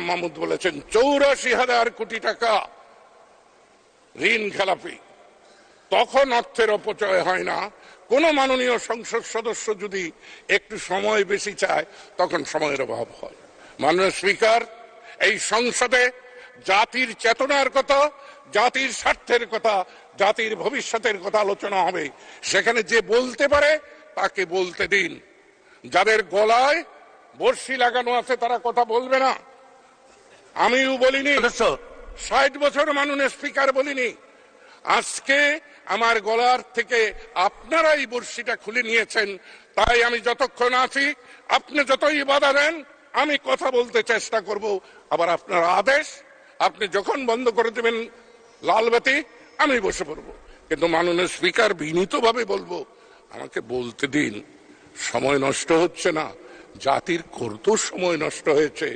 মাহমুদ বলেছেন 84,000 কোটি টাকা ঋণ খেলাপি। তখন অর্থের অপচয় হয় না। কোন মাননীয় সংসদ সদস্য যদি একটু সময় বেশি চায় তখন সময়ের অভাব হয়। মাননীয় স্পিকার, এই সংসদে জাতির চেতনার কথা, জাতির স্বার্থের কথা, জাতির ভবিষ্যতের কথা আলোচনা হবে। সেখানে যে বলতে পারে তাকে বলতে দিন। যাদের গলায় বর্ষি লাগানো আছে তারা কথা বলবে না। আমিও বলিনি, 60 বছর মাননীয় স্পিকার বলিনি। আজকে আমার গলার থেকে আপনারাই বর্ষিটা খুলে নিয়েছেন। তাই আমি যতক্ষণ আছি, আপনি যতই বাধা দেন, আমি কথা বলতে চেষ্টা করব। আবার আপনার আদেশ, আপনি যখন বন্ধ করে দেবেন লালবাতি, আমি বসে পড়ব। কিন্তু মাননীয় স্পিকার, বিনীতভাবে বলবো, আমাকে বলতে দিন। সময় নষ্ট হচ্ছে না, জাতির করতেও সময় নষ্ট হয়েছে।